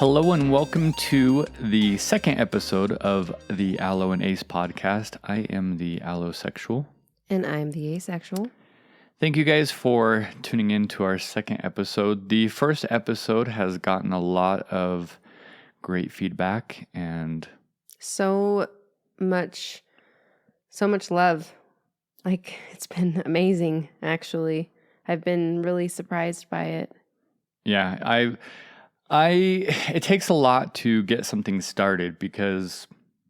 Hello and welcome to the second episode of the Allo and Ace podcast. I am the Allosexual. And I'm the Asexual. Thank you guys for tuning in to our second episode. The first episode has gotten a lot of great feedback and so much love. Like, it's been amazing, actually. I've been really surprised by it. yeah, it takes a lot to get something started because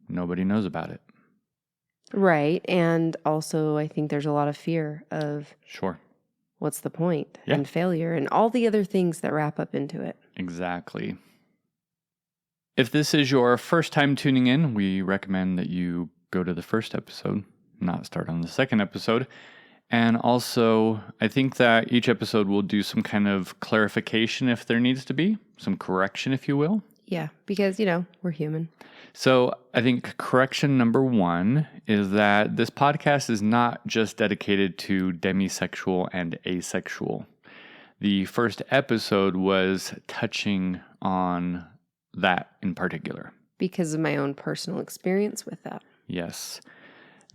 nobody knows about it. Right. And also, I think there's a lot of fear of Sure. what's the point Yeah. and failure and all the other things that wrap up into it. Exactly. If this is your first time tuning in, we recommend that you go to the first episode, not start on the second episode. And also, I think that each episode will do some kind of clarification if there needs to be, some correction, if you will. Yeah, because, we're human. So I think correction number one is that this podcast is not just dedicated to demisexual and asexual. The first episode was touching on that in particular. Because of my own personal experience with that. Yes.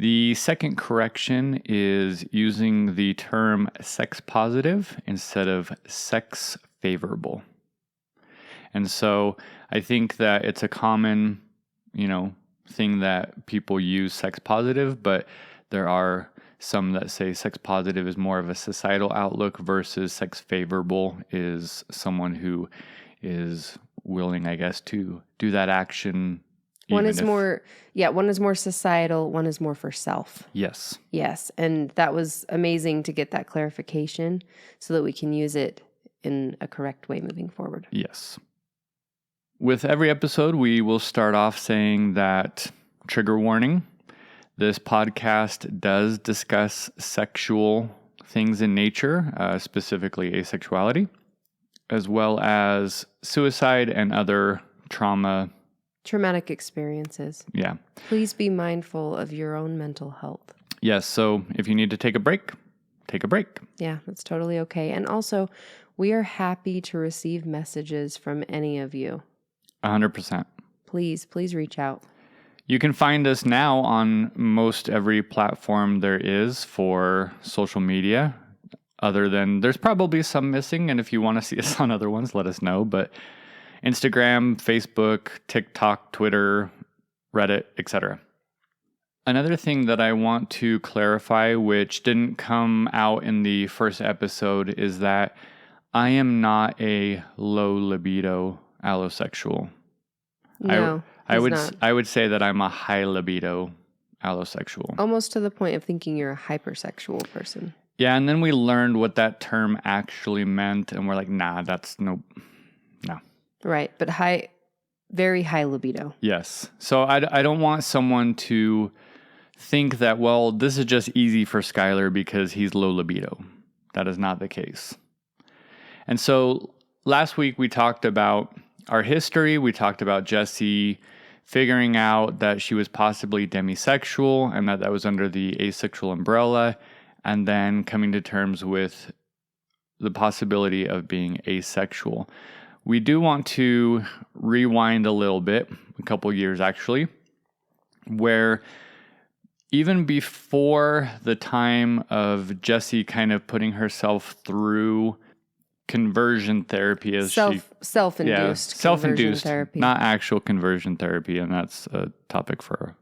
The second correction is using the term sex positive instead of sex favorable. And so I think that it's a common, thing that people use sex positive, but there are some that say sex positive is more of a societal outlook versus sex favorable is someone who is willing, I guess, to do that action. One is more societal, one is more for self. Yes. Yes, and that was amazing to get that clarification so that we can use it in a correct way moving forward. Yes. With every episode, we will start off saying that, trigger warning, this podcast does discuss sexual things in nature, specifically asexuality, as well as suicide and other traumatic experiences. Yeah. Please be mindful of your own mental health. Yes, so if you need to take a break, take a break. Yeah, that's totally okay. And also, we are happy to receive messages from any of you. 100%. Please reach out. You can find us now on most every platform there is for social media, other than there's probably some missing, and if you want to see us on other ones, let us know, but Instagram, Facebook, TikTok, Twitter, Reddit, etc. Another thing that I want to clarify, which didn't come out in the first episode, is that I am not a low libido allosexual. No, I would say that I'm a high libido allosexual. Almost to the point of thinking you're a hypersexual person. Yeah, and then we learned what that term actually meant, and we're like, nah, that's no. Right, but very high libido. Yes. So I don't want someone to think that, well, this is just easy for Skylar because he's low libido. That is not the case. And so last week we talked about our history. We talked about Jessie figuring out that she was possibly demisexual and that was under the asexual umbrella, and then coming to terms with the possibility of being asexual. We do want to rewind a little bit, a couple years actually, where even before the time of Jessie kind of putting herself through conversion therapy, as self-induced therapy, not actual conversion therapy, and that's a topic for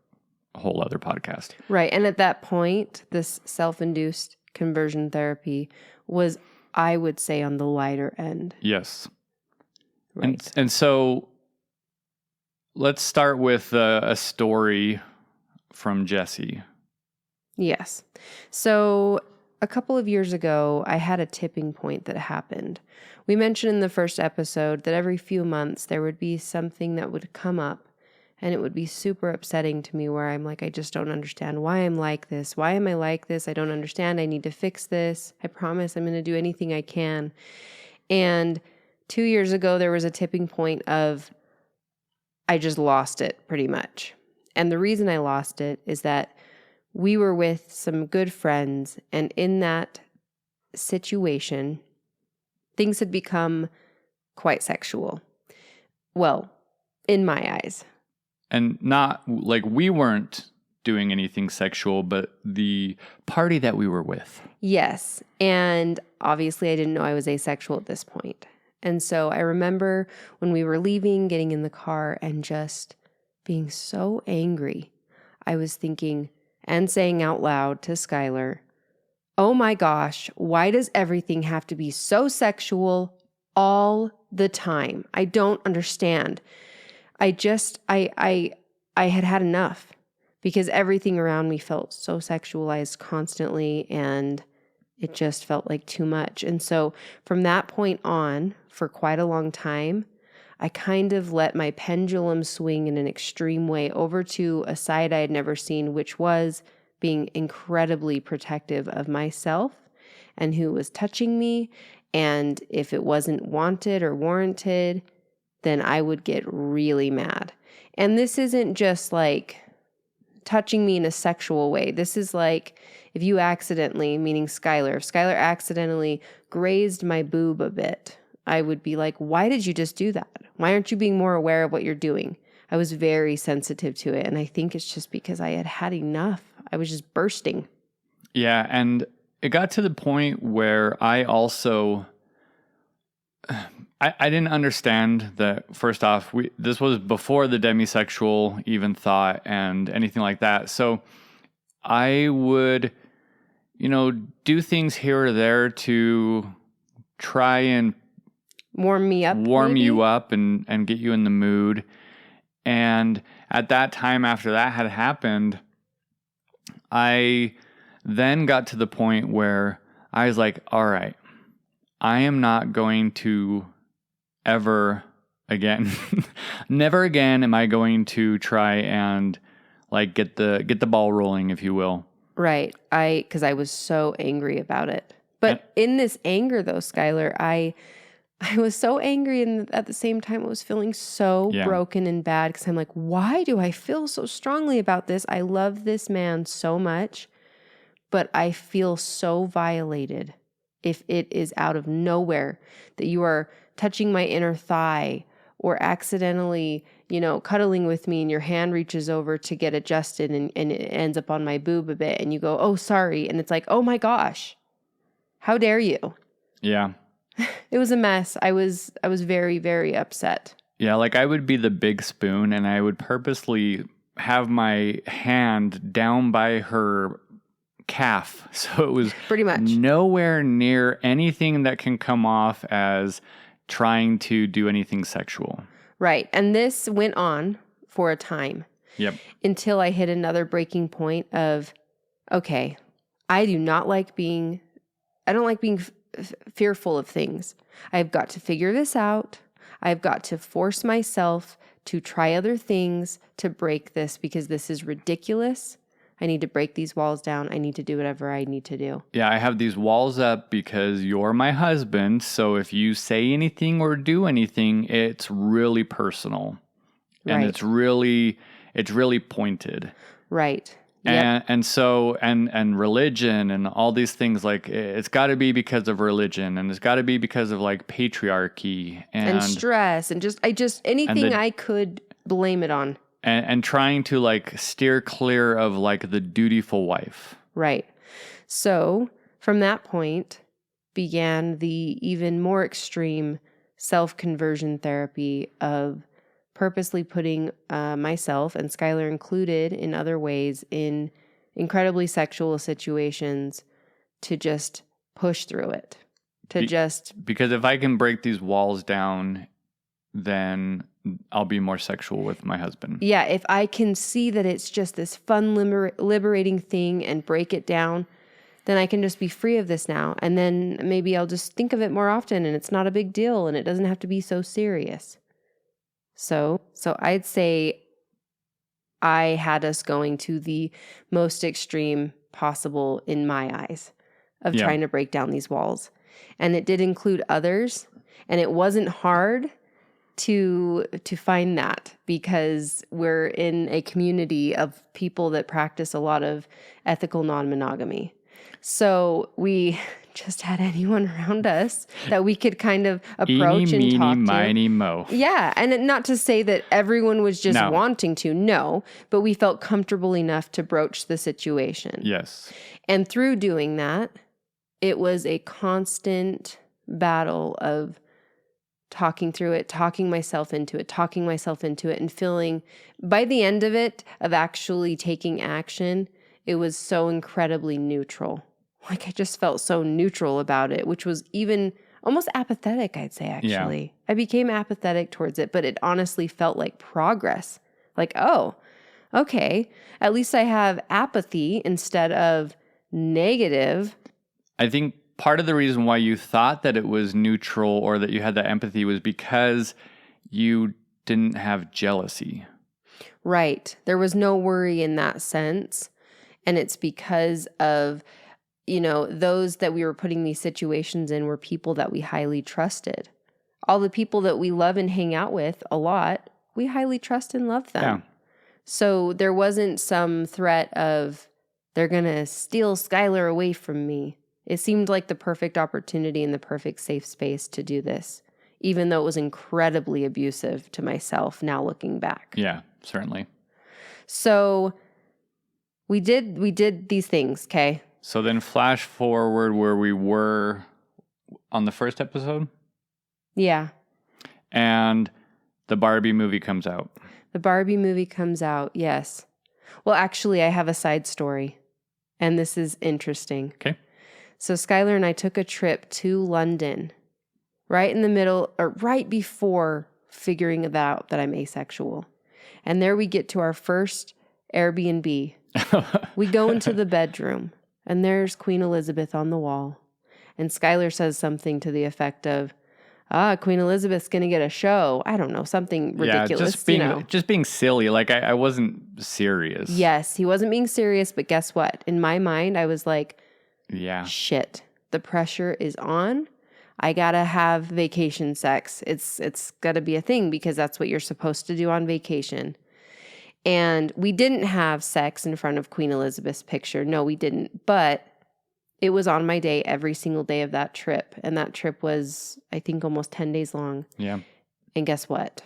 a whole other podcast. Right, and at that point, this self-induced conversion therapy was, I would say, on the lighter end. Yes. Right. And so let's start with a story from Jessie. Yes. So a couple of years ago, I had a tipping point that happened. We mentioned in the first episode that every few months there would be something that would come up and it would be super upsetting to me where I'm like, I just don't understand why I'm like this. Why am I like this? I don't understand. I need to fix this. I promise I'm going to do anything I can. And 2 years ago, there was a tipping point of I just lost it pretty much. And the reason I lost it is that we were with some good friends, and in that situation, things had become quite sexual. Well, in my eyes. And not like we weren't doing anything sexual, but the party that we were with. Yes. And obviously I didn't know I was asexual at this point. And so I remember when we were leaving, getting in the car and just being so angry. I was thinking and saying out loud to Skylar, oh my gosh, why does everything have to be so sexual all the time? I don't understand. I had had enough because everything around me felt so sexualized constantly, and it just felt like too much. And so from that point on, for quite a long time, I kind of let my pendulum swing in an extreme way over to a side I had never seen, which was being incredibly protective of myself and who was touching me. And if it wasn't wanted or warranted, then I would get really mad. And this isn't just like touching me in a sexual way. This is like if you accidentally, meaning Skylar, if Skylar accidentally grazed my boob a bit, I would be like, why did you just do that? Why aren't you being more aware of what you're doing? I was very sensitive to it. And I think it's just because I had had enough. I was just bursting. Yeah. And it got to the point where I also, I didn't understand that. First off, this was before the demisexual even thought and anything like that. So I would, do things here or there to try and warm you up and get you in the mood. And at that time, after that had happened, I then got to the point where I was like, all right, I am not going to ever again, never again am I going to try and like get the ball rolling, if you will. Right. Because I was so angry about it. But in this anger though, Skylar, I was so angry, and at the same time I was feeling so broken and bad because I'm like, why do I feel so strongly about this? I love this man so much, but I feel so violated if it is out of nowhere that you are touching my inner thigh or accidentally, cuddling with me and your hand reaches over to get adjusted and it ends up on my boob a bit and you go, oh, sorry. And it's like, oh my gosh, how dare you? Yeah. It was a mess. I was very, very upset. Yeah, like I would be the big spoon and I would purposely have my hand down by her calf. So it was pretty much nowhere near anything that can come off as trying to do anything sexual. Right. And this went on for a time. Yep. Until I hit another breaking point of, okay, I don't like being fearful of things. I've got to figure this out. I've got to force myself to try other things to break this because this is ridiculous. I need to break these walls down. I need to do whatever I need to do. Yeah, I have these walls up because you're my husband. So if you say anything or do anything, it's really personal. And right. it's really pointed. Right. Yep. And religion and all these things, like it's got to be because of religion and it's got to be because of like patriarchy and stress and just anything I could blame it on. And trying to like steer clear of like the dutiful wife. Right. So from that point began the even more extreme self-conversion therapy of purposely putting myself and Skylar included in other ways in incredibly sexual situations to just push through it. Because if I can break these walls down, then I'll be more sexual with my husband. Yeah, if I can see that it's just this fun, liberating thing and break it down, then I can just be free of this now. And then maybe I'll just think of it more often and it's not a big deal and it doesn't have to be so serious. So I'd say I had us going to the most extreme possible in my eyes of trying to break down these walls. And it did include others. And it wasn't hard to find that because we're in a community of people that practice a lot of ethical non-monogamy. So we just had anyone around us that we could kind of approach Eeny, and meeny, talk to. miny, mo. Yeah. And not to say that everyone was just No. wanting to, no, but we felt comfortable enough to broach the situation. Yes. And through doing that, it was a constant battle of talking through it, talking myself into it, and feeling by the end of it, of actually taking action, it was so incredibly neutral. Like I just felt so neutral about it, which was even almost apathetic, I'd say, actually. Yeah. I became apathetic towards it, but it honestly felt like progress. Like, oh, okay, at least I have apathy instead of negative. I think part of the reason why you thought that it was neutral or that you had that empathy was because you didn't have jealousy. Right. There was no worry in that sense. And it's because of, those that we were putting these situations in were people that we highly trusted. All the people that we love and hang out with a lot, we highly trust and love them. Yeah. So there wasn't some threat of they're going to steal Skylar away from me. It seemed like the perfect opportunity and the perfect safe space to do this, even though it was incredibly abusive to myself now looking back. Yeah, certainly. So we did these things, okay? So then flash forward where we were on the first episode. Yeah. And the Barbie movie comes out. The Barbie movie comes out, yes. Well, actually, I have a side story, and this is interesting. Okay. So Skylar and I took a trip to London right in the middle, or right before figuring out that I'm asexual. And there we get to our first Airbnb. We go into the bedroom, and there's Queen Elizabeth on the wall. And Skylar says something to the effect of, Queen Elizabeth's going to get a show. I don't know, something ridiculous. Yeah, just being silly. Like, I wasn't serious. Yes, he wasn't being serious, but guess what? In my mind, I was like, yeah, shit, the pressure is on. I got to have vacation sex. It's got to be a thing because that's what you're supposed to do on vacation. And we didn't have sex in front of Queen Elizabeth's picture. No, we didn't. But it was on my day every single day of that trip. And that trip was, I think, almost 10 days long. Yeah. And guess what?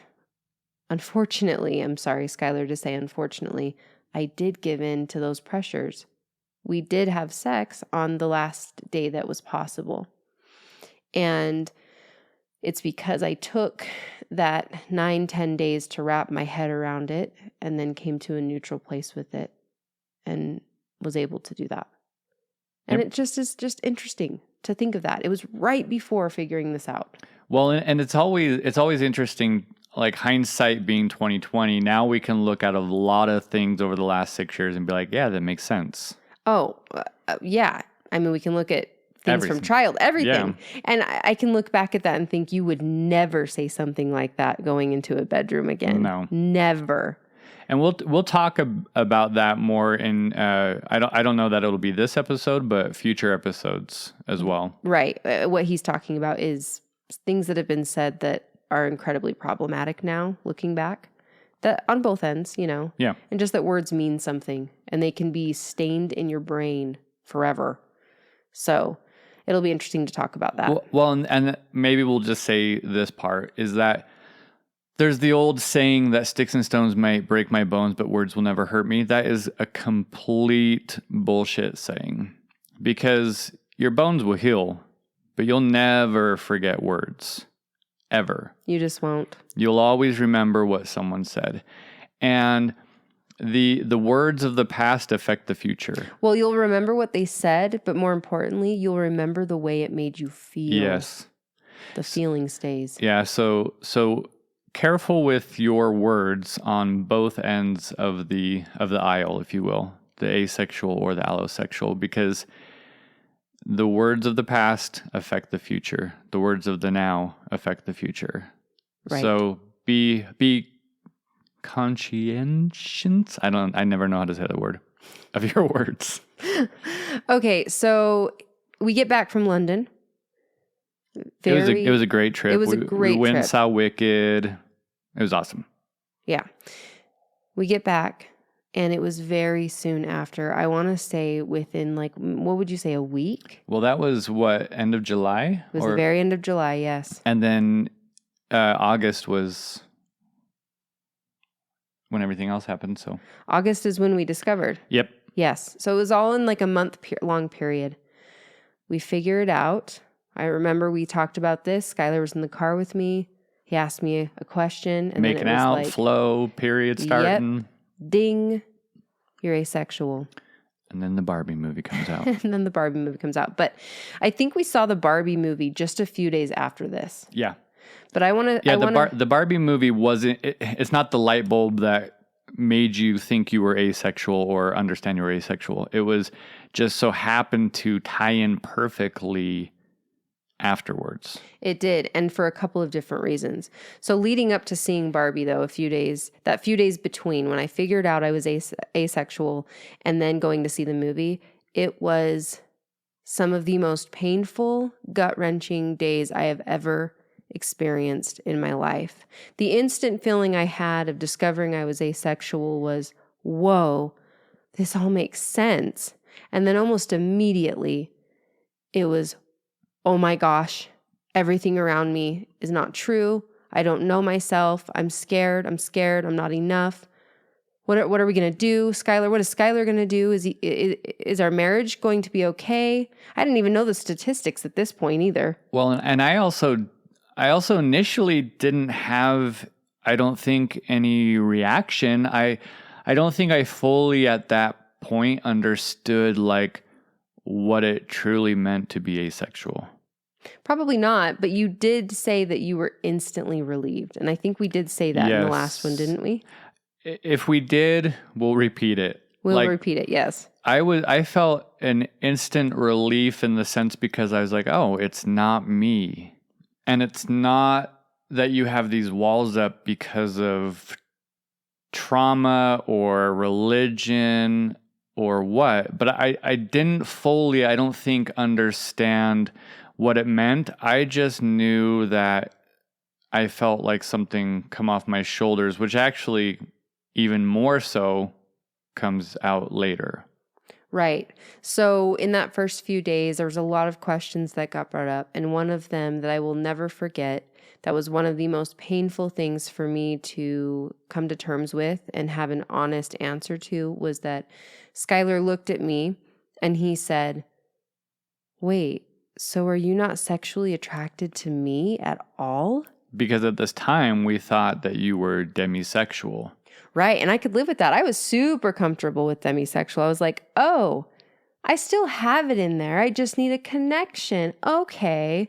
Unfortunately, I'm sorry, Skylar, to say unfortunately, I did give in to those pressures. We did have sex on the last day that was possible. And it's because I took that 9-10 days to wrap my head around it and then came to a neutral place with it and was able to do that. And It just is just interesting to think of that. It was right before figuring this out. Well, and it's always interesting, like hindsight being 2020. Now we can look at a lot of things over the last 6 years and be like, yeah, that makes sense. Oh, yeah. I mean, we can look at things from everything. Yeah. And I can look back at that and think you would never say something like that going into a bedroom again. No. Never. And we'll talk about that more in I don't know that it'll be this episode, but future episodes as well. Right. What he's talking about is things that have been said that are incredibly problematic now, looking back. That on both ends, Yeah. And just that words mean something and they can be stained in your brain forever. So it'll be interesting to talk about that. Well, and maybe we'll just say this part is that there's the old saying that sticks and stones might break my bones, but words will never hurt me. That is a complete bullshit saying because your bones will heal, but you'll never forget words. Ever. You just won't. You'll always remember what someone said. And the words of the past affect the future. Well, you'll remember what they said, but more importantly, you'll remember the way it made you feel. Yes. The feeling stays. Yeah, so careful with your words on both ends of the aisle, if you will, the asexual or the allosexual, because the words of the past affect the future. The words of the now affect the future. Right. So be conscientious. I never know how to say that word of your words. Okay, so we get back from London. It was a great trip. It was a great trip. We went and saw Wicked. It was awesome. Yeah. We get back And it was very soon after. I want to say within like, what would you say, a week? Well, that was what, end of July? It was the very end of July, yes. And then August was when everything else happened. So August is when we discovered. Yep. Yes. So it was all in like a month-long period. We figured it out. I remember we talked about this. Skylar was in the car with me. He asked me a question. And Making then it was out, like, flow, period starting. Yep, ding, you're asexual. And then the Barbie movie comes out. And then the Barbie movie comes out. But I think we saw the Barbie movie just a few days after this. Yeah. But I want to... Yeah, the Barbie movie wasn't... it's not the light bulb that made you think you were asexual or understand you were asexual. It was just so happened to tie in perfectly afterwards. It did, and for a couple of different reasons. So leading up to seeing Barbie, though, that few days between when I figured out I was asexual and then going to see the movie, it was some of the most painful, gut-wrenching days I have ever experienced in my life. The instant feeling I had of discovering I was asexual was, whoa, this all makes sense. And then almost immediately, it was, oh my gosh, everything around me is not true. I don't know myself. I'm scared. I'm not enough. What are we going to do? Skylar, what is Skylar going to do? Is our marriage going to be okay? I didn't even know the statistics at this point either. Well, and I also initially didn't have, I don't think, any reaction. I don't think I fully at that point understood like what it truly meant to be asexual. Probably not, but you did say that you were instantly relieved. And I think we did say that in the last one, didn't we? If we did, we'll repeat it. We'll repeat it, yes. I felt an instant relief in the sense because I was like, oh, it's not me. And it's not that you have these walls up because of trauma or religion or what, but I didn't fully, I don't think, understand what it meant. I just knew that I felt like something come off my shoulders, which actually even more so comes out later. Right. So in that first few days, there was a lot of questions that got brought up. And one of them that I will never forget, that was one of the most painful things for me to come to terms with and have an honest answer to, was that Skylar looked at me and he said, wait, so are you not sexually attracted to me at all? Because at this time, we thought that you were demisexual. Right. And I could live with that. I was super comfortable with demisexual. I was like, oh, I still have it in there. I just need a connection. Okay.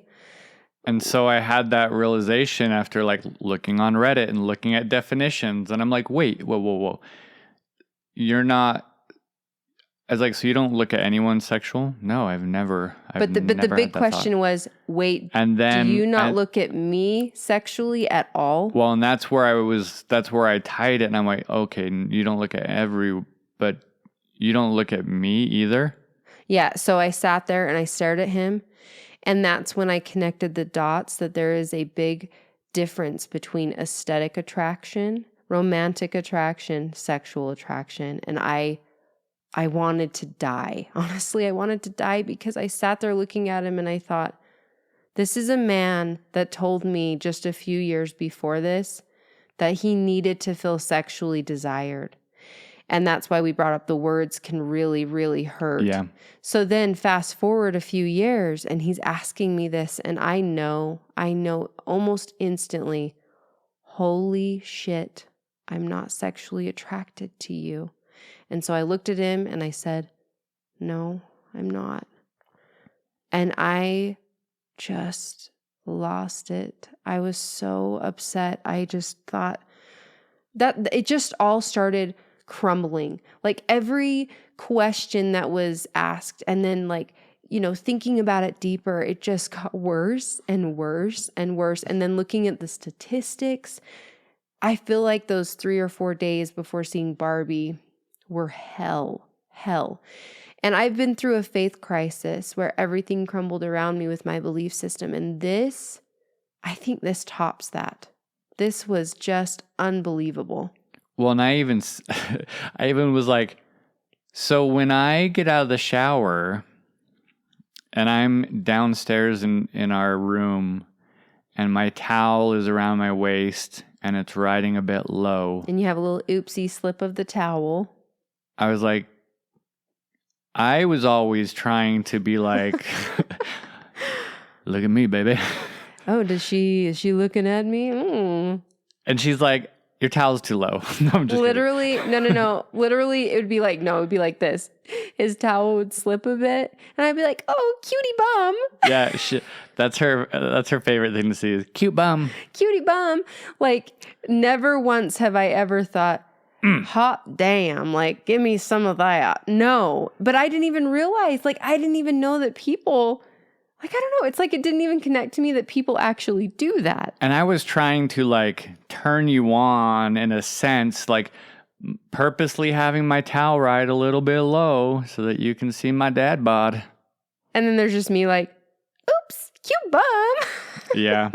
And so I had that realization after like looking on Reddit and looking at definitions. And I'm like, wait, whoa. You're not. I was like, so you don't look at anyone sexual? No, I've never. But the big question was, wait, and then, do you not look at me sexually at all? Well, and that's where I tied it. And I'm like, okay, you don't look at but you don't look at me either? Yeah, so I sat there and I stared at him. And that's when I connected the dots that there is a big difference between aesthetic attraction, romantic attraction, sexual attraction. And I wanted to die. Honestly, I wanted to die because I sat there looking at him and I thought, this is a man that told me just a few years before this that he needed to feel sexually desired. And that's why we brought up the words can really, really hurt. Yeah. So then fast forward a few years and he's asking me this and I know almost instantly, holy shit, I'm not sexually attracted to you. And so I looked at him and I said, no, I'm not. And I just lost it. I was so upset. I just thought that it just all started crumbling. Like every question that was asked and then like, thinking about it deeper, it just got worse and worse and worse. And then looking at the statistics, I feel like those 3 or 4 days before seeing Barbie were hell. And I've been through a faith crisis where everything crumbled around me with my belief system. And I think this tops that. This was just unbelievable. Well, and I even was like, so when I get out of the shower and I'm downstairs in our room and my towel is around my waist and it's riding a bit low. And you have a little oopsie slip of the towel. I was like, I was always trying to be like, look at me, baby. Oh, is she looking at me? And she's like, your towel's too low. No, I'm just Literally, no. Literally, it would be like, no, it would be like this. His towel would slip a bit, and I'd be like, oh, cutie bum. Yeah, that's her favorite thing to see is cute bum. Cutie bum. Like, never once have I ever thought, hot damn, like, give me some of that. No, but I didn't even realize, like, I didn't even know that people, like, I don't know. It's like it didn't even connect to me that people actually do that. And I was trying to like turn you on in a sense, like purposely having my towel ride a little bit low so that you can see my dad bod. And then there's just me like, oops, cute bum. Yeah.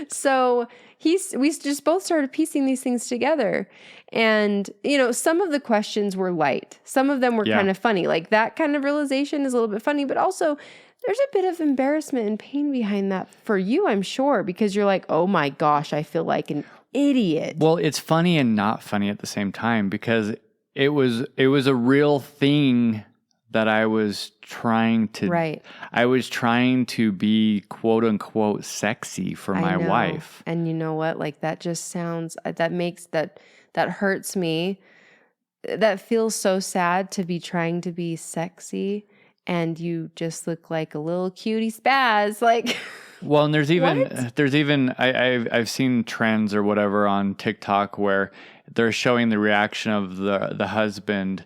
So we just both started piecing these things together. And, you know, some of the questions were light. Some of them were kind of funny. Like that kind of realization is a little bit funny, but also there's a bit of embarrassment and pain behind that for you, I'm sure, because you're like, oh my gosh, I feel like an idiot. Well, it's funny and not funny at the same time because it was a real thing that I was trying to I was trying to be quote unquote sexy for my wife. And you know what? Like that just sounds that hurts me. That feels so sad to be trying to be sexy and you just look like a little cutie spaz. Like well, and there's even I've seen trends or whatever on TikTok where they're showing the reaction of the husband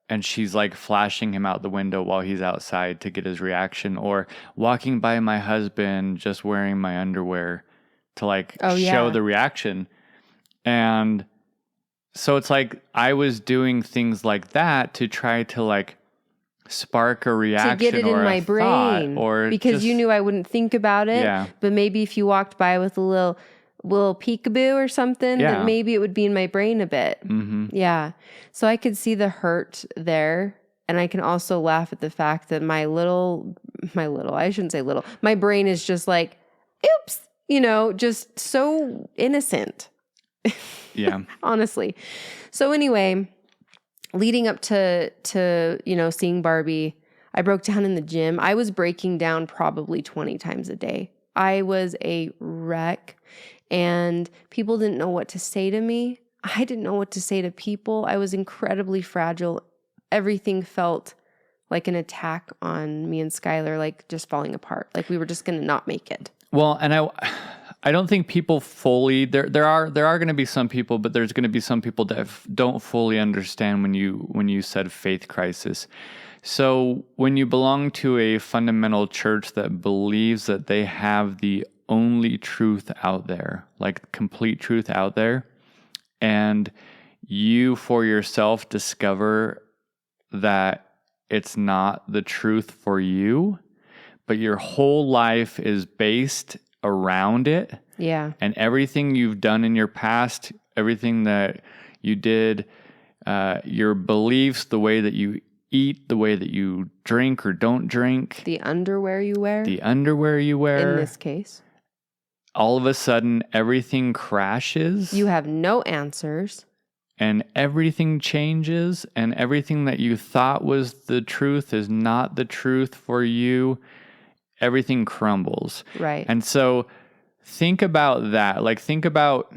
and she's like flashing him out the window while he's outside to get his reaction, or walking by my husband just wearing my underwear to like show the reaction. And so it's like I was doing things like that to try to like spark a reaction to get it in my brain, or because you knew I wouldn't think about it. Yeah. But maybe if you walked by with a little peekaboo or something, then maybe it would be in my brain a bit. Mm-hmm. Yeah. So I could see the hurt there. And I can also laugh at the fact that my brain is just like, oops, you know, just so innocent. Yeah. Honestly. So anyway, leading up to seeing Barbie, I broke down in the gym. I was breaking down probably 20 times a day. I was a wreck. And people didn't know what to say to me. I didn't know what to say to people. I was incredibly fragile. Everything felt like an attack on me and Skylar, like just falling apart. Like we were just going to not make it. Well, and I don't think people fully, there are going to be some people, but there's going to be some people that don't fully understand when you said faith crisis. So when you belong to a fundamental church that believes that they have the only truth out there, like complete truth out there, and you for yourself discover that it's not the truth for you, but your whole life is based around it. Yeah. And everything you've done in your past, everything that you did, your beliefs, the way that you eat, the way that you drink or don't drink, the underwear you wear, in this case, all of a sudden, everything crashes. You have no answers. And everything changes. And everything that you thought was the truth is not the truth for you. Everything crumbles. Right. And so think about that. Like think about,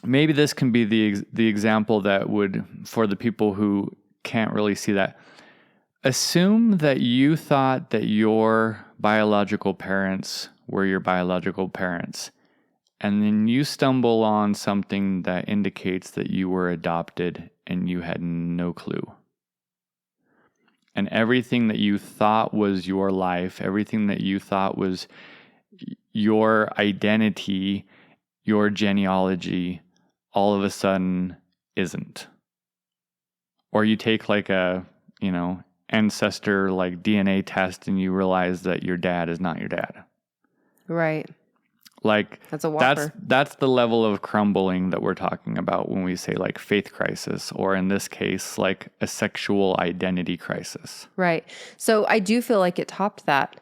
maybe this can be the example that would, for the people who can't really see that. Assume that you thought that your biological parents were your biological parents, and then you stumble on something that indicates that you were adopted and you had no clue. And everything that you thought was your life, everything that you thought was your identity, your genealogy, all of a sudden isn't. Or you take like a, ancestor like DNA test and you realize that your dad is not your dad. Right. Like That's a whopper. that's the level of crumbling that we're talking about when we say like faith crisis, or in this case, like a sexual identity crisis. Right. So I do feel like it topped that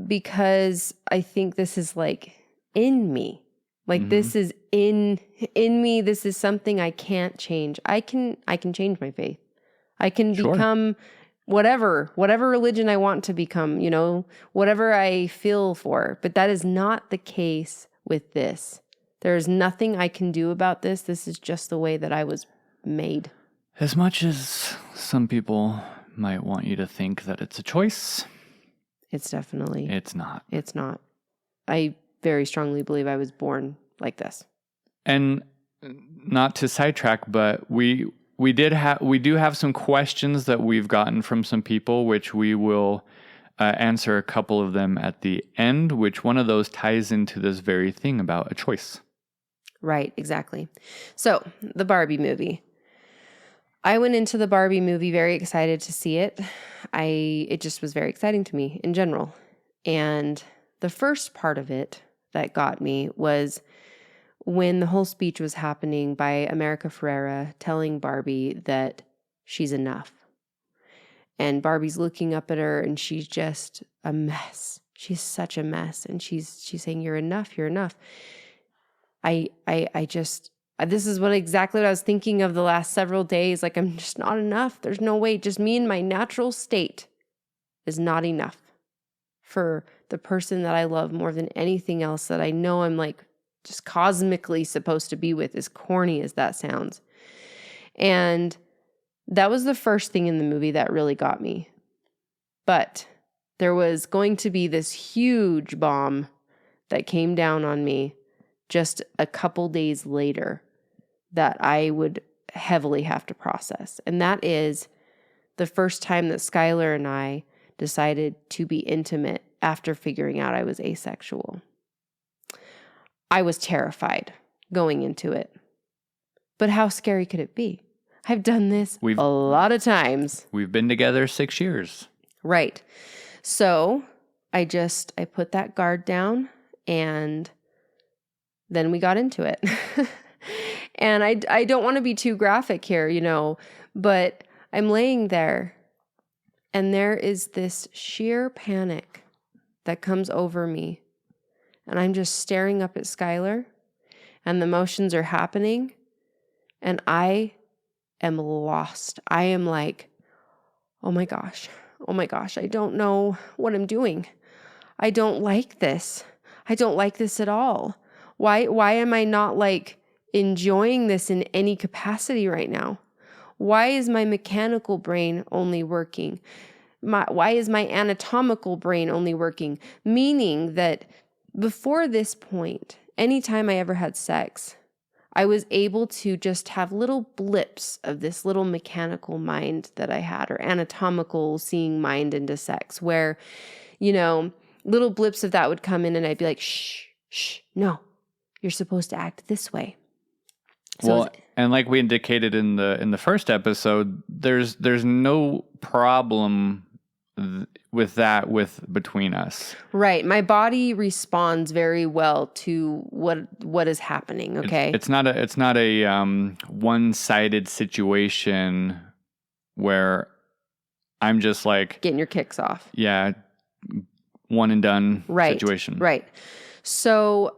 because I think this is like in me. Like this is in me. This is something I can't change. I can change my faith. I can Sure. become whatever religion I want to become, you know, whatever I feel for. But that is not the case with this. There is nothing I can do about this. This is just the way that I was made. As much as some people might want you to think that it's a choice, It's definitely, it's not. it's not. I very strongly believe I was born like this. And not to sidetrack, but we do have some questions that we've gotten from some people, which we will answer a couple of them at the end, which one of those ties into this very thing about a choice. Right, exactly. So, the Barbie movie. I went into the Barbie movie very excited to see it. It just was very exciting to me in general. And the first part of it that got me was when the whole speech was happening by America Ferrera telling Barbie that she's enough. And Barbie's looking up at her and she's just a mess. She's such a mess. And she's saying, "You're enough, you're enough." This is exactly what I was thinking of the last several days. Like, I'm just not enough. There's no way. Just me in my natural state is not enough for the person that I love more than anything else that I know I'm like just cosmically supposed to be with, as corny as that sounds. And that was the first thing in the movie that really got me. But there was going to be this huge bomb that came down on me just a couple days later that I would heavily have to process. And that is the first time that Skylar and I decided to be intimate after figuring out I was asexual. I was terrified going into it. But how scary could it be? I've done this a lot of times. We've been together 6 years. Right. So I put that guard down and then we got into it. And I don't want to be too graphic here, you know, but I'm laying there and there is this sheer panic that comes over me. And I'm just staring up at Skylar and the motions are happening and I am lost. I am like, oh my gosh, I don't know what I'm doing. I don't like this. I don't like this at all. Why am I not like enjoying this in any capacity right now? Why is my mechanical brain only working? Why is my anatomical brain only working? Meaning that before this point, anytime I ever had sex, I was able to just have little blips of this little mechanical mind that I had, or anatomical seeing mind into sex, where, you know, little blips of that would come in and I'd be like, shh, no, you're supposed to act this way. So and like we indicated in the first episode, there's no problem with that between us. Right. My body responds very well to what is happening. Okay. It's not a one-sided situation where I'm just like getting your kicks off. Yeah. One and done situation. Right. So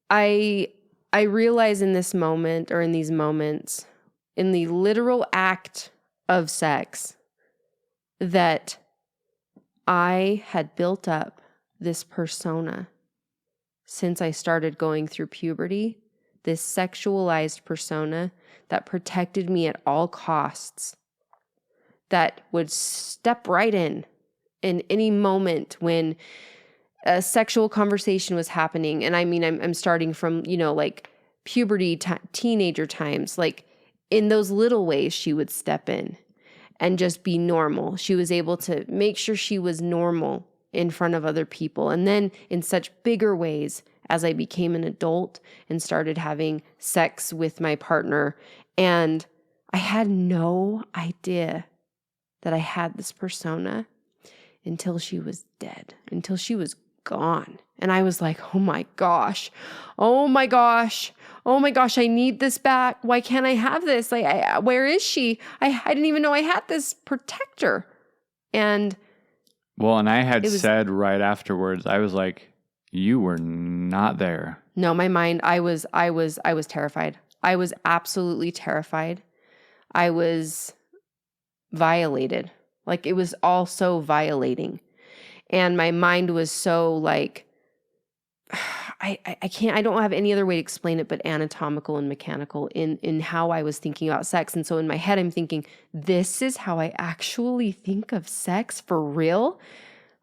I realize in this moment, or in these moments, in the literal act of sex, that I had built up this persona since I started going through puberty, this sexualized persona that protected me at all costs, that would step right in any moment when a sexual conversation was happening. And I mean, I'm starting from, you know, like puberty, teenager times, like in those little ways she would step in and just be normal. She was able to make sure she was normal in front of other people. And then in such bigger ways as I became an adult and started having sex with my partner. And I had no idea that I had this persona until she was dead, until she was gone. And I was like, oh my gosh, oh my gosh, oh my gosh, I need this back. Why can't I have this? Like, where is she? I didn't even know I had this protector. And Well, and I had it was, said right afterwards, I was like, you were not there. no, my mind, I was terrified. I was absolutely terrified. I was violated. Like, it was all so violating. And my mind was so like, I don't have any other way to explain it but anatomical and mechanical in how I was thinking about sex. And so in my head, I'm thinking, this is how I actually think of sex for real?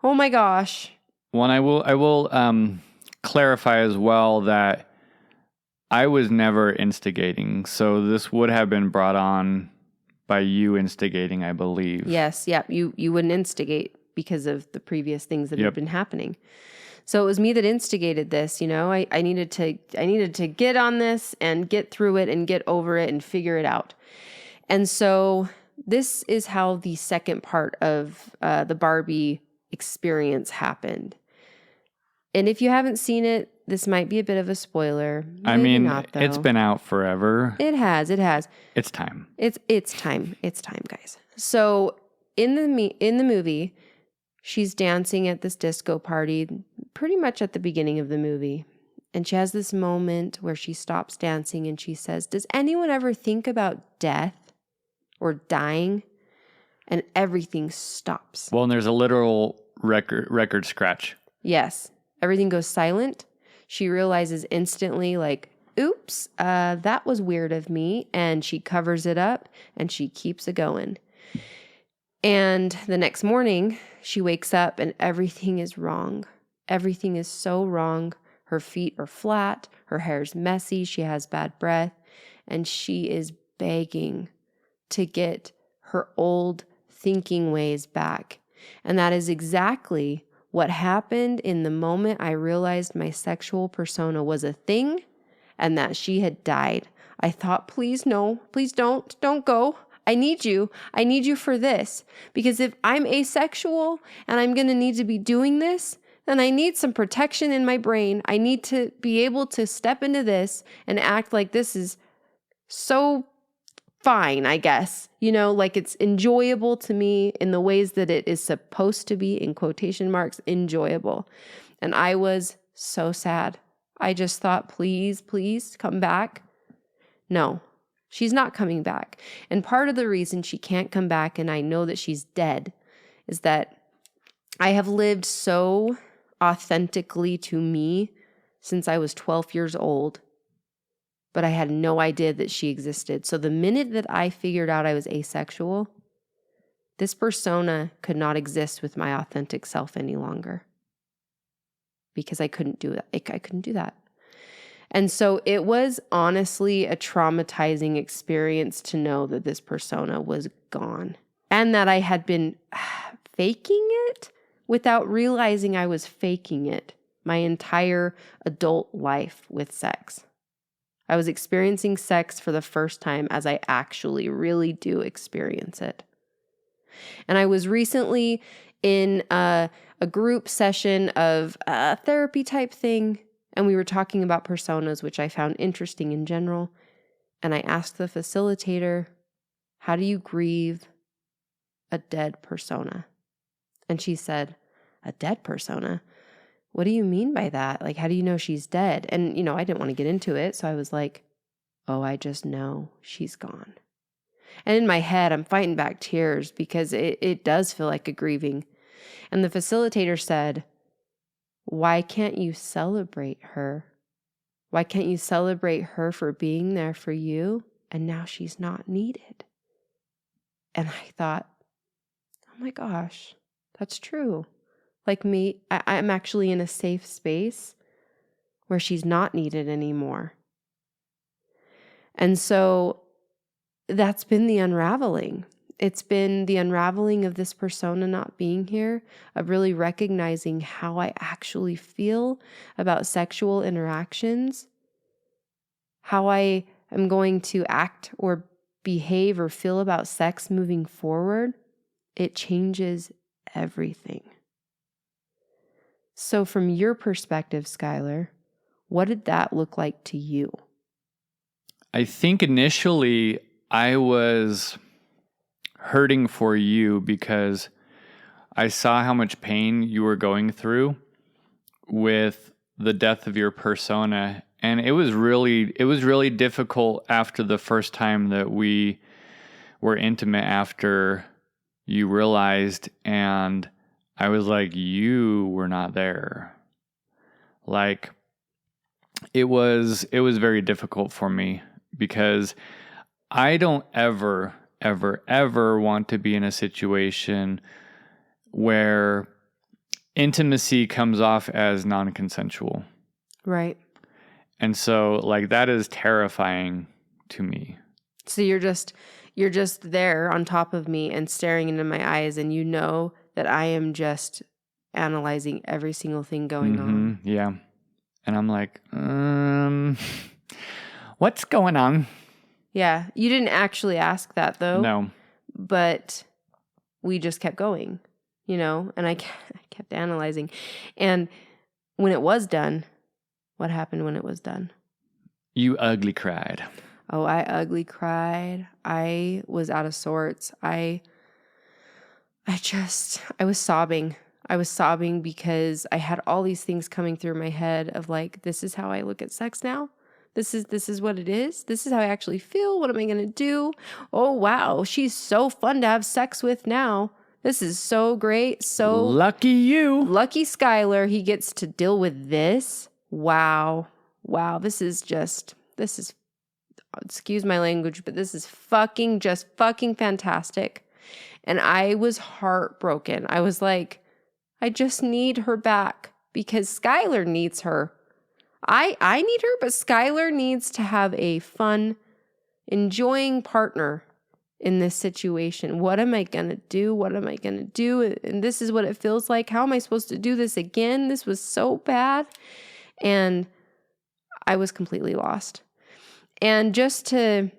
Oh my gosh. Well, and I will clarify as well that I was never instigating. So this would have been brought on by you instigating, I believe. Yes. Yeah. You wouldn't instigate because of the previous things that Yep. had been happening. So it was me that instigated this, you know. I needed to get on this and get through it and get over it and figure it out. And so this is how the second part of the Barbie experience happened. And if you haven't seen it, this might be a bit of a spoiler. I Maybe mean, not, though. it's been out forever. It has. It's time. It's time. It's time, guys. So in the movie, she's dancing at this disco party pretty much at the beginning of the movie. And she has this moment where she stops dancing and she says, does anyone ever think about death or dying? And everything stops. Well, and there's a literal record scratch. Yes. Everything goes silent. She realizes instantly, like, oops, that was weird of me. And she covers it up and she keeps it going. And the next morning, she wakes up and everything is wrong. Everything is so wrong. Her feet are flat. Her hair's messy. She has bad breath. And she is begging to get her old thinking ways back. And that is exactly what happened in the moment I realized my sexual persona was a thing and that she had died. I thought, please, no, please don't go. I need you. I need you for this. Because if I'm asexual and I'm going to need to be doing this, then I need some protection in my brain. I need to be able to step into this and act like this is so fine, I guess. You know, like it's enjoyable to me in the ways that it is supposed to be, in quotation marks, enjoyable. And I was so sad. I just thought, please, please come back. No. She's not coming back. And part of the reason she can't come back, and I know that she's dead, is that I have lived so authentically to me since I was 12 years old, but I had no idea that she existed. So the minute that I figured out I was asexual, this persona could not exist with my authentic self any longer because I couldn't do that. I couldn't do that. And so it was honestly a traumatizing experience to know that this persona was gone and that I had been faking it without realizing I was faking it my entire adult life with sex. I was experiencing sex for the first time as I actually really do experience it. And I was recently in a group session of a therapy type thing. And we were talking about personas, which I found interesting in general. And I asked the facilitator, how do you grieve a dead persona? And she said, a dead persona? What do you mean by that? Like, how do you know she's dead? And, you know, I didn't want to get into it. So I was like, oh, I just know she's gone. And in my head, I'm fighting back tears because it does feel like a grieving. And the facilitator said, why can't you celebrate her? Why can't you celebrate her for being there for you and now she's not needed? And I thought, oh my gosh, that's true. Like me, I'm actually in a safe space where she's not needed anymore. And so that's been the unraveling. It's been the unraveling of this persona not being here, of really recognizing how I actually feel about sexual interactions, how I am going to act or behave or feel about sex moving forward. It changes everything. So from your perspective, Skylar, what did that look like to you? I think initially I was hurting for you because I saw how much pain you were going through with the death of your persona. And it was really difficult after the first time that we were intimate after you realized, and I was like, you were not there. Like, it was very difficult for me because I don't ever want to be in a situation where intimacy comes off as non-consensual. Right. And so, like, that is terrifying to me. So you're just there on top of me and staring into my eyes, and you know that I am just analyzing every single thing going on. Yeah. And I'm like, what's going on? Yeah. You didn't actually ask that though. No. But we just kept going, and I kept analyzing. And when it was done, what happened when it was done? You ugly cried. Oh, I ugly cried. I was out of sorts. I was sobbing. I was sobbing because I had all these things coming through my head of like, this is how I look at sex now. This is what it is. This is how I actually feel. What am I going to do? Oh, wow. She's so fun to have sex with now. This is so great. So lucky you. Lucky Skylar. He gets to deal with this. Wow. This is, excuse my language, but this is fucking fantastic. And I was heartbroken. I was like, I just need her back because Skylar needs her. I need her, but Skylar needs to have a fun, enjoying partner in this situation. What am I going to do? What am I going to do? And this is what it feels like. How am I supposed to do this again? This was so bad. And I was completely lost. And just to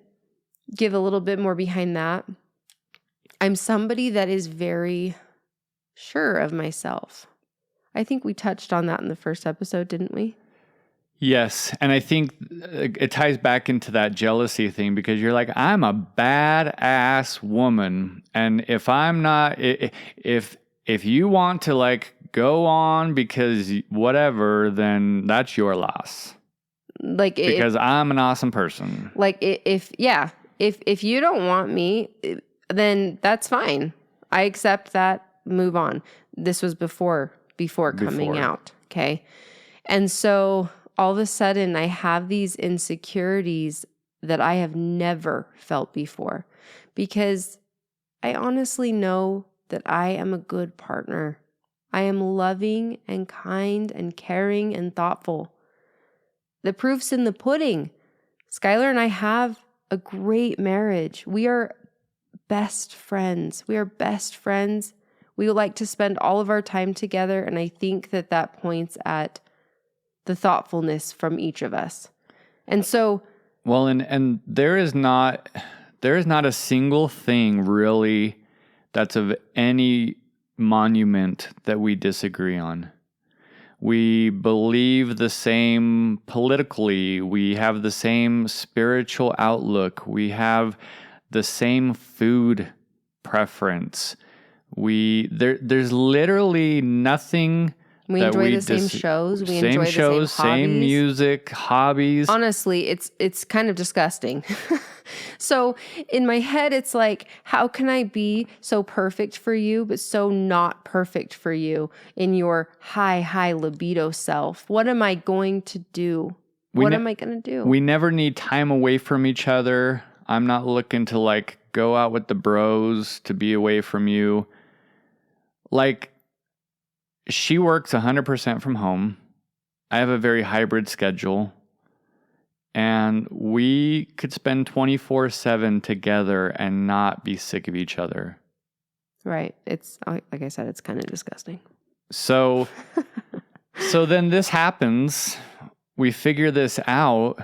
give a little bit more behind that, I'm somebody that is very sure of myself. I think we touched on that in the first episode, didn't we? Yes, and I think it ties back into that jealousy thing because you're like, I'm a badass woman, and if I'm not, if you want to like go on because whatever, then that's your loss. Like because I'm an awesome person. Like if you don't want me, then that's fine. I accept that. Move on. This was before coming out. Okay, and so all of a sudden I have these insecurities that I have never felt before because I honestly know that I am a good partner. I am loving and kind and caring and thoughtful. The proof's in the pudding. Skylar and I have a great marriage. We are best friends. We would like to spend all of our time together, and I think that points at the thoughtfulness from each of us. And so, well, and there is not a single thing really that's of any monument that we disagree on. We believe the same politically. We have the same spiritual outlook. We have the same food preference. There's literally nothing. We enjoy the same shows. We enjoy the same hobbies. Same music, hobbies. Honestly, it's kind of disgusting. So in my head, it's like, how can I be so perfect for you, but so not perfect for you in your high libido self? What am I going to do? What am I going to do? We never need time away from each other. I'm not looking to like go out with the bros to be away from you. Like, she works 100% from home. I have a very hybrid schedule. And we could spend 24/7 together and not be sick of each other. Right. It's, like I said, it's kind of disgusting. So then this happens. We figure this out.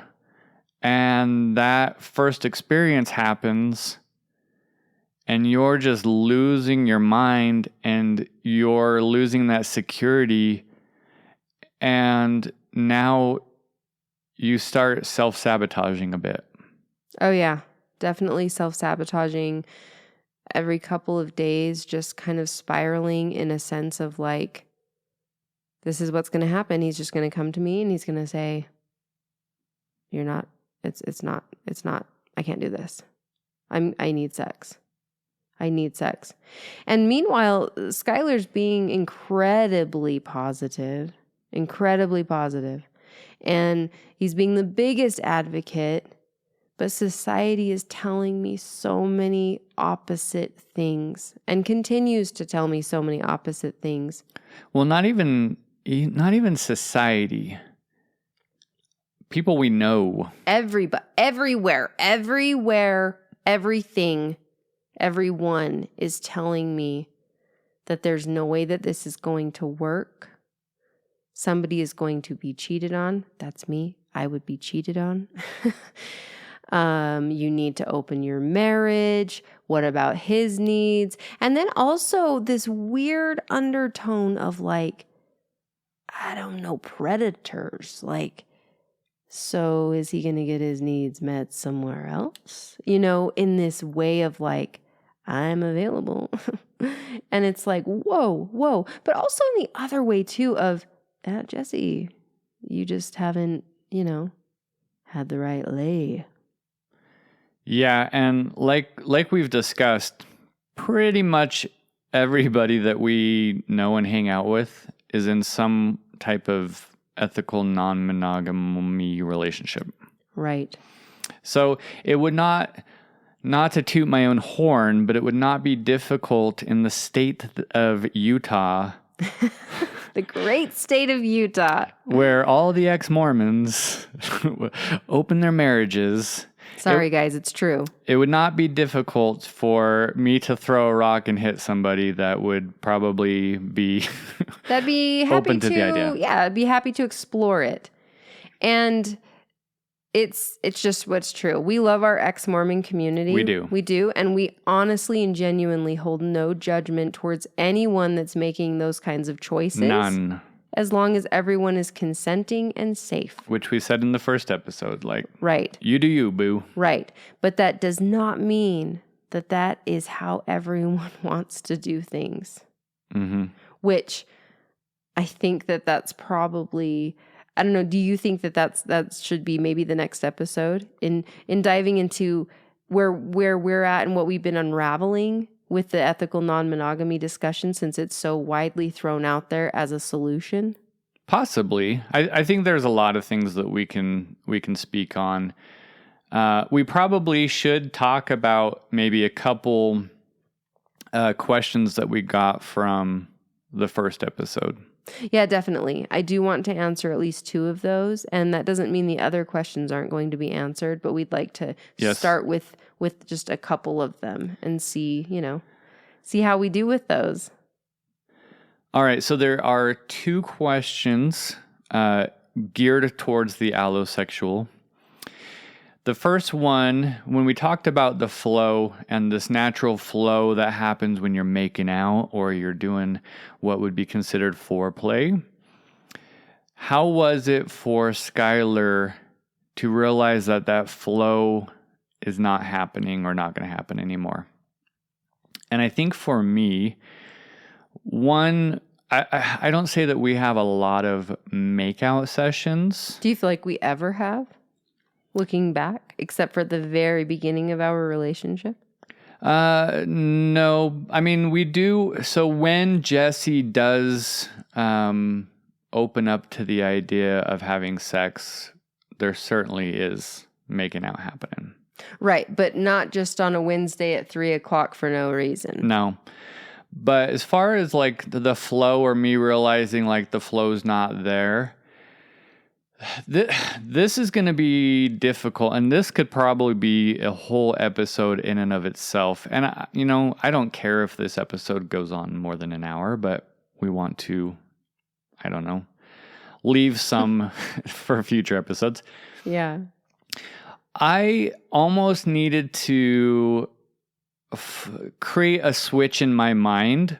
And that first experience happens. And you're just losing your mind and you're losing that security And now you start self-sabotaging a bit. Oh, yeah. Definitely self-sabotaging every couple of days, just kind of spiraling in a sense of like, this is what's going to happen. He's just going to come to me and he's going to say, you're not, it's not, I can't do this. I need sex. I need sex. And meanwhile, Skylar's being incredibly positive. And he's being the biggest advocate, but society is telling me so many opposite things and continues to tell me so many opposite things. Well, not even society. People we know. Everywhere, everything, everyone is telling me that there's no way that this is going to work. Somebody is going to be cheated on. That's me. I would be cheated on. You need to open your marriage. What about his needs? And then also this weird undertone of like, I don't know, predators. Like, so is he going to get his needs met somewhere else? You know, in this way of like, I'm available. And it's like, whoa. But also in the other way too of, Jesse, you just haven't, had the right lay. Yeah, and like we've discussed, pretty much everybody that we know and hang out with is in some type of ethical non-monogamy relationship. Right. So it would not to toot my own horn, but it would not be difficult in the state of Utah. The great state of Utah. Where all the ex-Mormons open their marriages. Sorry, guys, it's true. It would not be difficult for me to throw a rock and hit somebody that would probably be that'd be happy open to the idea. Yeah, I'd be happy to explore it. And it's just what's true. We love our ex-Mormon community. We do. And we honestly and genuinely hold no judgment towards anyone that's making those kinds of choices. None. As long as everyone is consenting and safe. Which we said in the first episode, like, right. You do you, boo. Right. But that does not mean that is how everyone wants to do things. Mm-hmm. Which I think that's probably, I don't know, do you think that should be maybe the next episode in diving into where we're at and what we've been unraveling with the ethical non-monogamy discussion, since it's so widely thrown out there as a solution? Possibly. I think there's a lot of things that we can speak on. We probably should talk about maybe a couple questions that we got from the first episode. Yeah, definitely. I do want to answer at least 2 of those, and that doesn't mean the other questions aren't going to be answered, but we'd like to start with just a couple of them and see how we do with those. All right, so there are 2 questions geared towards the allosexual. The first one, when we talked about the flow and this natural flow that happens when you're making out or you're doing what would be considered foreplay, how was it for Skylar to realize that flow is not happening or not going to happen anymore? And I think for me, one, I don't say that we have a lot of makeout sessions. Do you feel like we ever have? Looking back, except for the very beginning of our relationship? No. I mean, we do. So when Jesse does open up to the idea of having sex, there certainly is making out happening. Right, but not just on a Wednesday at 3:00 for no reason. No. But as far as like the flow or me realizing like the flow's not there, this is going to be difficult, and this could probably be a whole episode in and of itself. And, I don't care if this episode goes on more than an hour, but we want to, I don't know, leave some for future episodes. Yeah. I almost needed to create a switch in my mind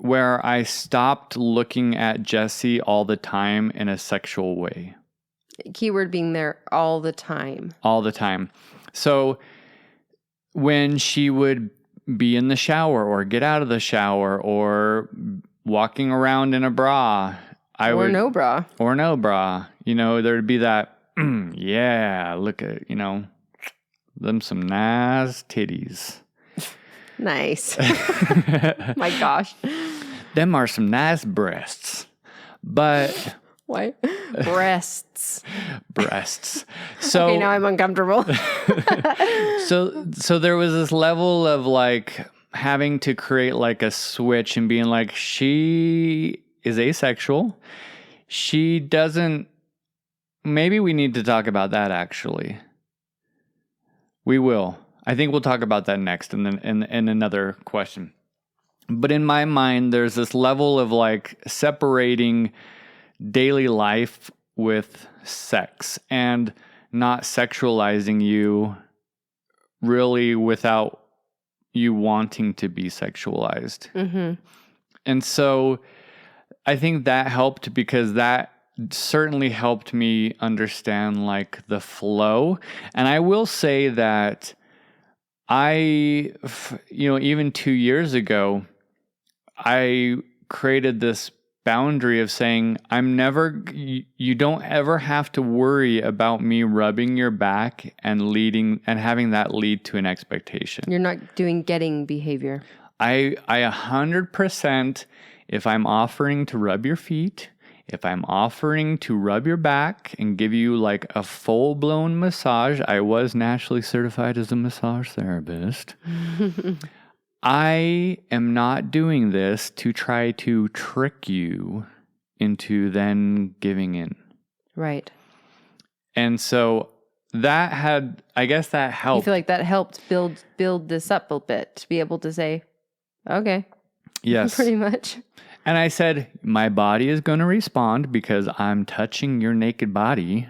where I stopped looking at Jessie all the time in a sexual way. Keyword being there all the time. All the time. So when she would be in the shower or get out of the shower or walking around in a bra, No bra. Or no bra. There'd be that, yeah, look at, them some nice titties. Nice. My gosh. Them are some nice breasts. But... What? Breasts. So, okay, now I'm uncomfortable. so there was this level of like having to create like a switch and being like, she is asexual. She doesn't... Maybe we need to talk about that, actually. We will. I think we'll talk about that next in another question. But in my mind, there's this level of like separating daily life with sex and not sexualizing you really without you wanting to be sexualized. Mm-hmm. And so I think that helped because that certainly helped me understand like the flow. And I will say that even 2 years ago, I created this boundary of saying, you don't ever have to worry about me rubbing your back and having that lead to an expectation. You're not doing getting behavior. I 100%, if I'm offering to rub your feet, if I'm offering to rub your back and give you like a full-blown massage, I was nationally certified as a massage therapist. I am not doing this to try to trick you into then giving in. Right. And so that helped. You feel like that helped build this up a bit to be able to say, okay. Yes. Pretty much. And I said, my body is going to respond because I'm touching your naked body.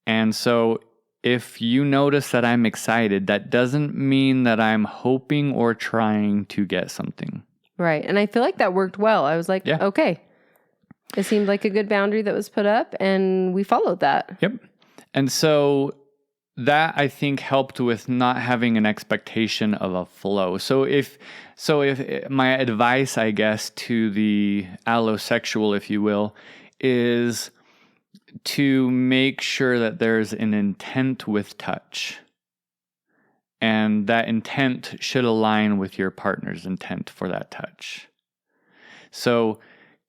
And so if you notice that I'm excited, that doesn't mean that I'm hoping or trying to get something. Right. And I feel like that worked well. I was like, yeah. Okay. It seemed like a good boundary that was put up and we followed that. Yep. And so that I think helped with not having an expectation of a flow. So if my advice, I guess, to the allosexual, if you will, is to make sure that there's an intent with touch. And that intent should align with your partner's intent for that touch. So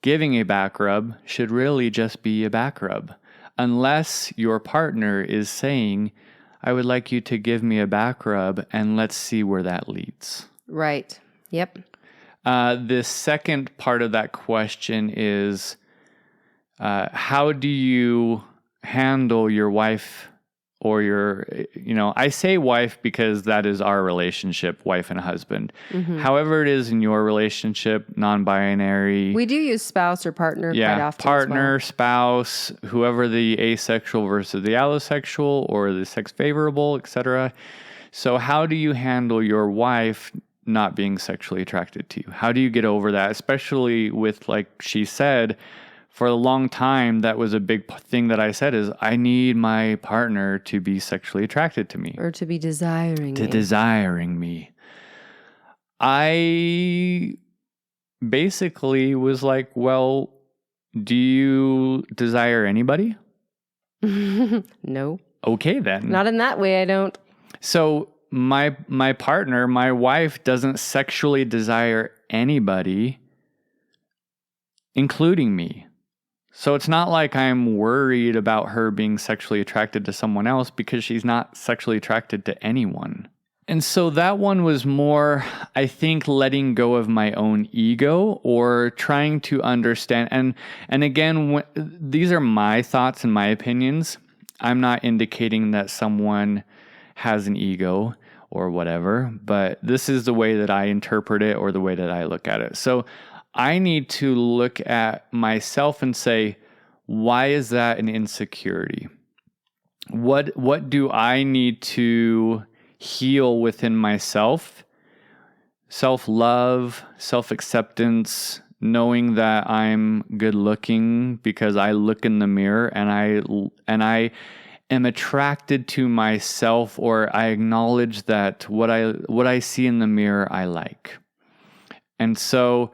giving a back rub should really just be a back rub. Unless your partner is saying, I would like you to give me a back rub and let's see where that leads. Right. Yep. The second part of that question is, how do you handle your wife or I say wife because that is our relationship, wife and husband. Mm-hmm. However it is in your relationship, non-binary. We do use spouse or partner quite often. Partner, spouse, whoever the asexual versus the allosexual or the sex favorable, etc. So how do you handle your wife not being sexually attracted to you? How do you get over that? Especially with, like she said, for a long time, that was a big thing that I said is I need my partner to be sexually attracted to me. Or to be desiring me. Desiring me. I basically was like, well, do you desire anybody? No. Okay, then. Not in that way, I don't. So my partner, my wife, doesn't sexually desire anybody, including me. So it's not like I'm worried about her being sexually attracted to someone else because she's not sexually attracted to anyone. And so that one was more, I think, letting go of my own ego or trying to understand. And again, these are my thoughts and my opinions. I'm not indicating that someone has an ego or whatever, but this is the way that I interpret it or the way that I look at it. So I need to look at myself and say, why is that an insecurity? What do I need to heal within myself self-love, self-acceptance, knowing that I'm good looking because I look in the mirror and I am attracted to myself, or I acknowledge that what I see in the mirror I like. And so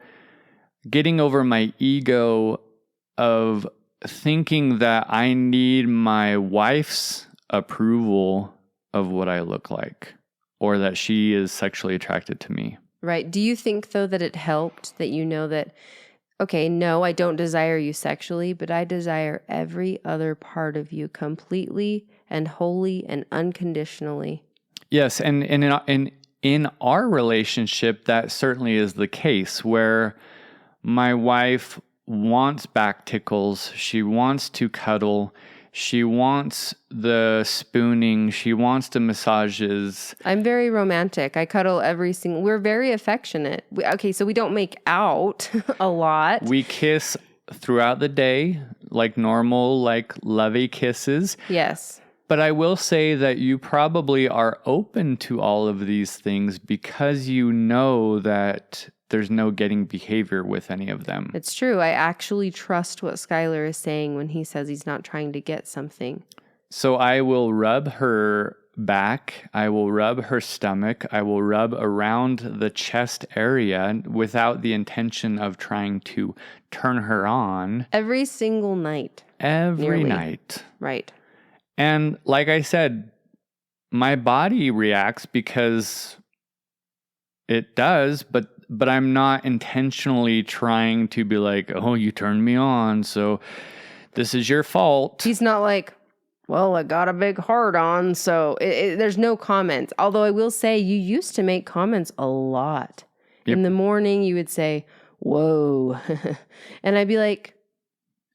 getting over my ego of thinking that I need my wife's approval of what I look like, or that she is sexually attracted to me. Right. Do you think, though, that it helped that you know that, okay, no, I don't desire you sexually, but I desire every other part of you completely and wholly and unconditionally? Yes, and in our relationship, that certainly is the case, where my wife wants back tickles, she wants to cuddle, she wants the spooning, she wants the massages. I'm very romantic. I cuddle we're very affectionate. Okay, so we don't make out a lot. We kiss throughout the day, like normal, like lovey kisses. Yes. But I will say that you probably are open to all of these things because you know that there's no getting behavior with any of them. It's true. I actually trust what Skylar is saying when he says he's not trying to get something. So I will rub her back, I will rub her stomach, I will rub around the chest area without the intention of trying to turn her on. Every single night. Every Nearly. night. Right. And like I said, my body reacts because it does, but I'm not intentionally trying to be like, oh, you turned me on, so this is your fault. He's not like, well, I got a big heart on, so there's no comments. Although I will say you used to make comments a lot. Yep. In the morning, you would say, whoa. And I'd be like,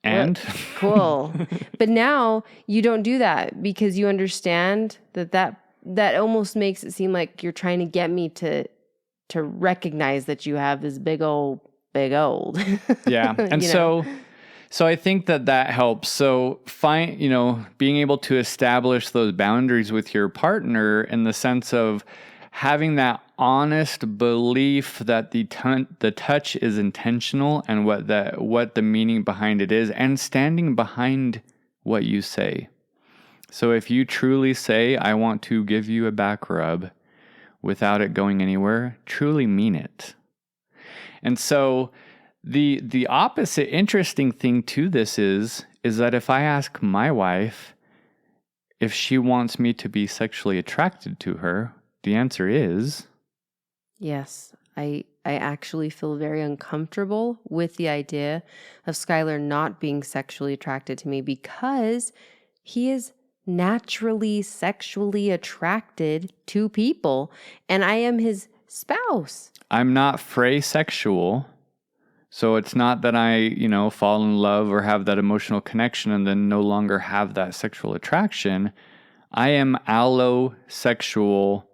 and cool. But now you don't do that because you understand that almost makes it seem like you're trying to get me to recognize that you have this big old. Yeah. And so I think that helps. So being able to establish those boundaries with your partner in the sense of having that honest belief that the touch is intentional and what the meaning behind it is, and standing behind what you say. So if you truly say, I want to give you a back rub without it going anywhere, truly mean it. And so the opposite interesting thing to this is that if I ask my wife if she wants me to be sexually attracted to her, the answer is yes. I actually feel very uncomfortable with the idea of Skylar not being sexually attracted to me because he is naturally sexually attracted to people, and I am his spouse. I'm not phrasexual, so it's not that I, fall in love or have that emotional connection and then no longer have that sexual attraction. I am allosexual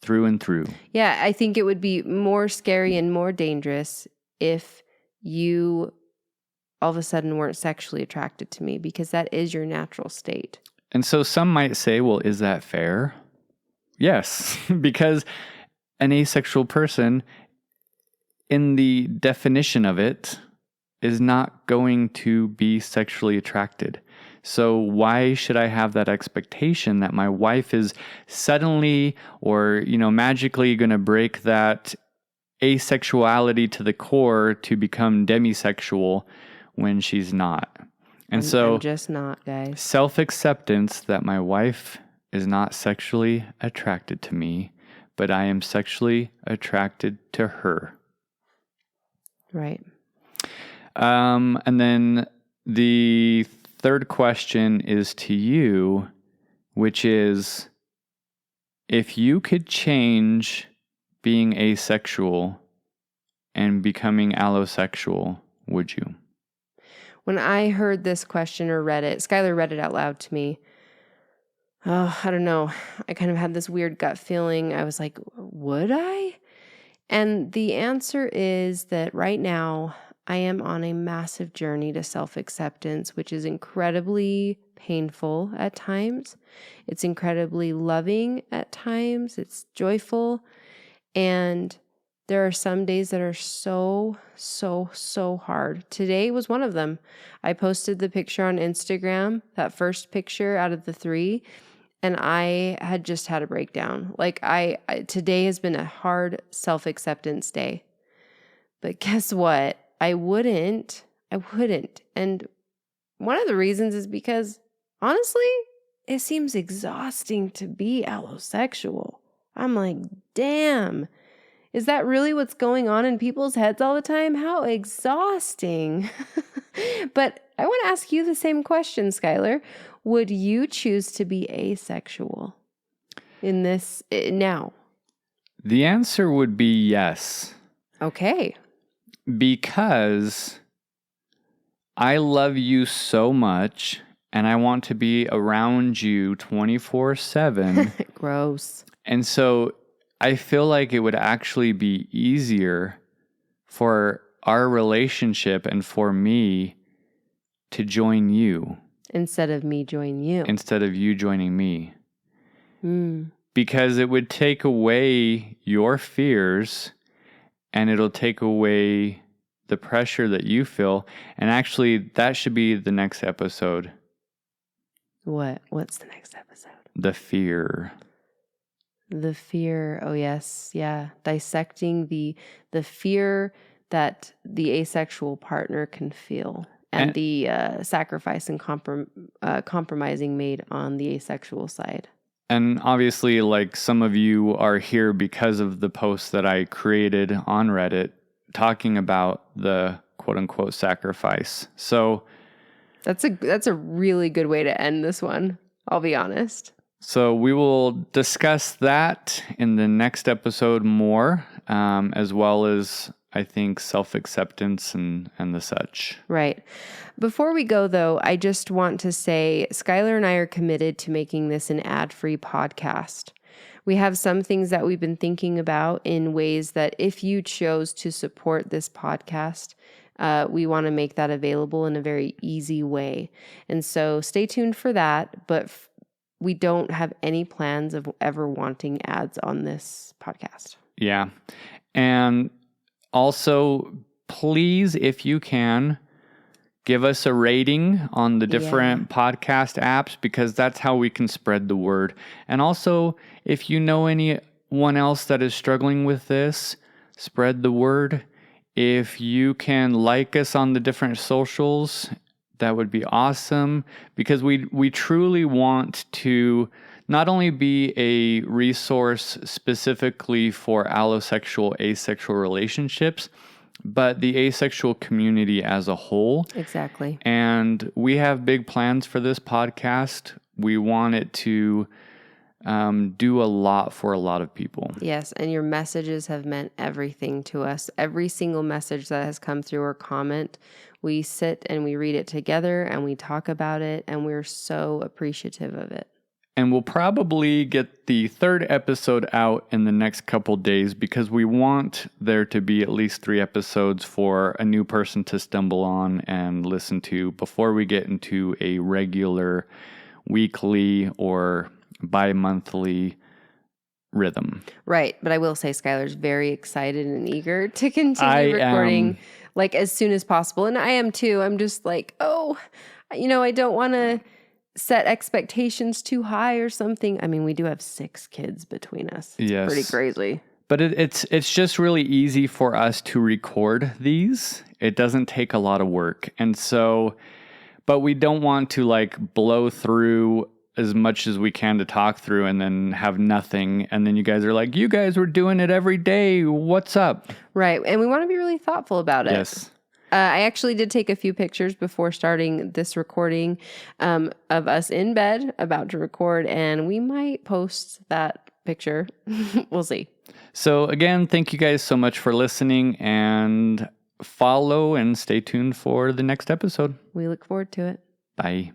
through and through. Yeah, I think it would be more scary and more dangerous if you all of a sudden weren't sexually attracted to me, because that is your natural state. And so some might say, well, is that fair? Yes, because an asexual person, in the definition of it, is not going to be sexually attracted. So why should I have that expectation that my wife is suddenly or, magically going to break that asexuality to the core to become demisexual when she's not? And I'm just not, guys. Self-acceptance that my wife is not sexually attracted to me, but I am sexually attracted to her. Right. And then the third question is to you, which is, if you could change being asexual and becoming allosexual, would you? When I heard this question or read it, Skylar read it out loud to me. Oh, I don't know. I kind of had this weird gut feeling. I was like, would I? And the answer is that right now I am on a massive journey to self-acceptance, which is incredibly painful at times. It's incredibly loving at times. It's joyful. And There are some days that are so hard. Today was one of them. I posted the picture on Instagram, that first picture out of the 3, and I had just had a breakdown. Like today has been a hard self-acceptance day. But guess what? I wouldn't. And one of the reasons is because, honestly, it seems exhausting to be allosexual. I'm like, damn, is that really what's going on in people's heads all the time? How exhausting. But I want to ask you the same question, Skylar. Would you choose to be asexual in this now? The answer would be yes. Okay. Because I love you so much and I want to be around you 24/7. Gross. And so I feel like it would actually be easier for our relationship and for me to join you. Instead of me joining you. Instead of you joining me. Mm. Because it would take away your fears and it'll take away the pressure that you feel. And actually, that should be the next episode. What? What's the next episode? The fear. The fear. Oh, yes. Yeah. Dissecting the fear that the asexual partner can feel and the sacrifice and compromising made on the asexual side. And obviously, like, some of you are here because of the post that I created on Reddit talking about the quote unquote sacrifice. So that's a really good way to end this one. I'll be honest. So we will discuss that in the next episode more, as well as, I think, self-acceptance and the such. Right. Before we go, though, I just want to say Skylar and I are committed to making this an ad-free podcast. We have some things that we've been thinking about in ways that if you chose to support this podcast, we want to make that available in a very easy way. And so stay tuned for that. But we don't have any plans of ever wanting ads on this podcast. Yeah. And also, please, if you can, give us a rating on the different podcast apps, because that's how we can spread the word. And also, if you know anyone else that is struggling with this, spread the word. If you can like us on the different socials, that would be awesome, because we truly want to not only be a resource specifically for allosexual, asexual relationships, but the asexual community as a whole. Exactly. And we have big plans for this podcast. We want it to do a lot for a lot of people. Yes, and your messages have meant everything to us. Every single message that has come through or comment, we sit and we read it together and we talk about it, and we're so appreciative of it. And we'll probably get the 3rd episode out in the next couple days, because we want there to be at least 3 episodes for a new person to stumble on and listen to before we get into a regular weekly or bi-monthly rhythm. Right. But I will say Skylar's very excited and eager to continue recording like as soon as possible. And I am too. I'm just like, I don't want to set expectations too high or something. I mean, we do have 6 kids between us. It's pretty crazy. But it's just really easy for us to record these. It doesn't take a lot of work. And so, but we don't want to like blow through as much as we can to talk through and then have nothing. And then you guys are like, you guys were doing it every day. What's up? Right. And we want to be really thoughtful about it. Yes. I actually did take a few pictures before starting this recording of us in bed about to record, and we might post that picture. We'll see. So again, thank you guys so much for listening, and follow and stay tuned for the next episode. We look forward to it. Bye.